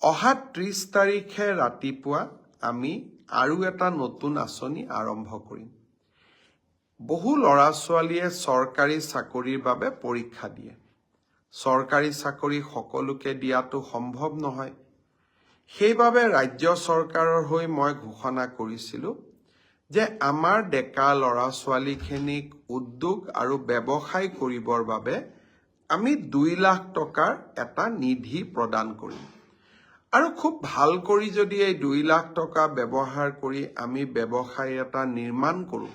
অহা 30 তাৰিখে ৰাতিপুৱা আমি আৰু এটা নতুন আঁচনি আৰম্ভ কৰিম। বহু ল'ৰা ছোৱালীয়ে চৰকাৰী চাকৰিৰ বাবে পৰীক্ষা দিয়ে। চৰকাৰী চাকৰি সকলোকে দিয়াটো সম্ভৱ নহয়। সেইবাবে ৰাজ্য চৰকাৰৰ হৈ মই ঘোষণা কৰিছিলোঁ যে আমাৰ ডেকা ল'ৰা ছোৱালীখিনিক উদ্যোগ আৰু ব্যৱসায় কৰিবৰ বাবে আমি 2 লাখ টকাৰ এটা নিধি প্ৰদান কৰিম। আৰু খুব ভাল কৰি যদি এই 2 লাখ টকা ব্যৱহাৰ কৰি আমি ব্যৱসায় এটা নিৰ্মাণ কৰোঁ,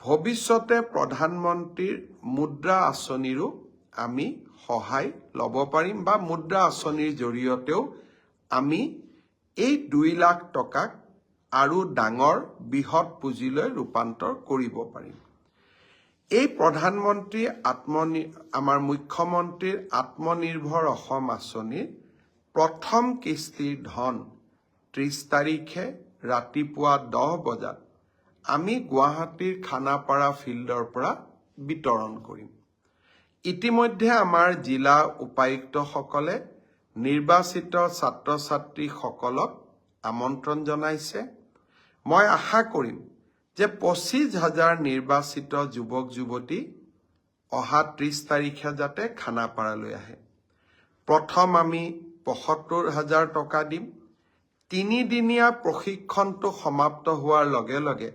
ভৱিষ্যতে প্ৰধানমন্ত্ৰীৰ মুদ্ৰা আঁচনিৰো আমি সহায় ল'ব পাৰিম বা মুদ্ৰা আঁচনিৰ জৰিয়তেও আমি এই 2 লাখ টকাক আৰু ডাঙৰ বৃহৎ পুঁজিলৈ ৰূপান্তৰ কৰিব পাৰিম। এই প্ৰধানমন্ত্ৰী আমাৰ মুখ্যমন্ত্ৰীৰ আত্মনিৰ্ভৰ অসম আঁচনিৰ প্ৰথম কিস্তিৰ ধন 30 তাৰিখে ৰাতিপুৱা 10 বজাত আমি গুৱাহাটীৰ খানাপাৰা ফিল্ডৰ পৰা বিতৰণ কৰিম। ইতিমধ্যে আমাৰ জিলা উপায়ুক্তসকলে নিৰ্বাচিত ছাত্ৰ ছাত্ৰীসকলক আমন্ত্ৰণ জনাইছে। মই আশা কৰিম যে 25,000 নিৰ্বাচিত যুৱক যুৱতী অহা 30 তাৰিখে যাতে খানাপাৰালৈ আহে। প্ৰথম আমি 75,000 টকা দিম। 3 দিনীয়া প্ৰশিক্ষণটো সমাপ্ত হোৱাৰ লগে লগে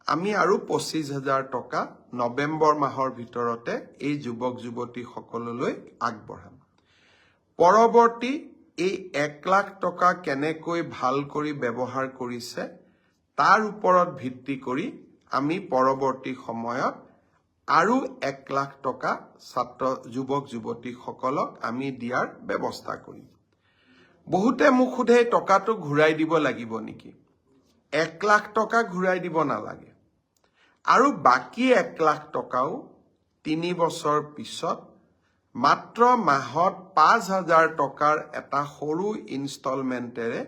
আমি আৰু 25,000 টকা নৱেম্বৰ মাহৰ ভিতৰতে এই যুৱক যুৱতীসকললৈ আগবঢ়াম। পৰৱৰ্তী এই 1 লাখ টকা কেনেকৈ ভাল কৰি ব্যৱহাৰ কৰিছে তাৰ ওপৰত ভিত্তি কৰি আমি পৰৱৰ্তী সময়ত আৰু 1 লাখ টকা যুৱক যুৱতীসকলক আমি দিয়াৰ ব্যৱস্থা কৰিম। বহুতে মোক সোধে টকাটো ঘূৰাই দিব লাগিব নেকি? 1 লাখ টকা ঘূৰাই দিব নালাগে। আৰু বাকী 1 লাখ টকাও 3 বছৰ পিছত মাত্ৰ মাহত 5,000 টকাৰ এটা সৰু ইনষ্টলমেণ্টেৰে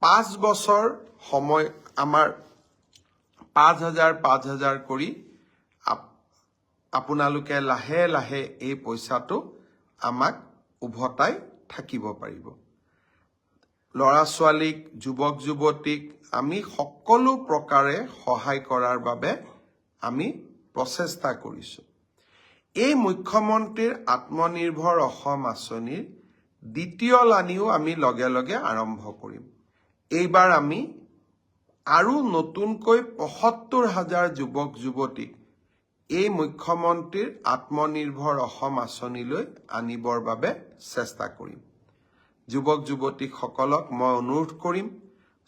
5 বছৰ সময় আমাৰ 5,000 কৰি আপোনালোকে লাহে লাহে এই পইচাটো আমাক উভতাই থাকিব পাৰিব। ল'ৰা ছোৱালীক যুৱক যুৱতীক আমি সকলো প্ৰকাৰে সহায় কৰাৰ বাবে আমি প্ৰচেষ্টা কৰিছোঁ। এই মুখ্যমন্ত্ৰীৰ আত্মনিৰ্ভৰ অসম আঁচনিৰ দ্বিতীয় লানিও আমি লগে লগে আৰম্ভ কৰিম। এইবাৰ আমি আৰু নতুনকৈ 75,000 যুৱক যুৱতীক এই মুখ্যমন্ত্ৰীৰ আত্মনিৰ্ভৰ অসম আঁচনিলৈ আনিবৰ বাবে চেষ্টা কৰিম। যুৱক যুৱতীসকলক মই অনুৰোধ কৰিম,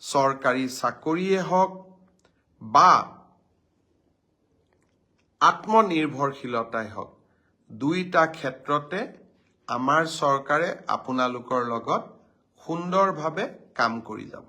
চৰকাৰী চাকৰিয়ে হওক বা আত্মনিৰ্ভৰশীলতাই হওক, দুইটা ক্ষেত্ৰতে আমাৰ চৰকাৰে আপোনালোকৰ লগত সুন্দৰভাৱে কাম কৰি যাব।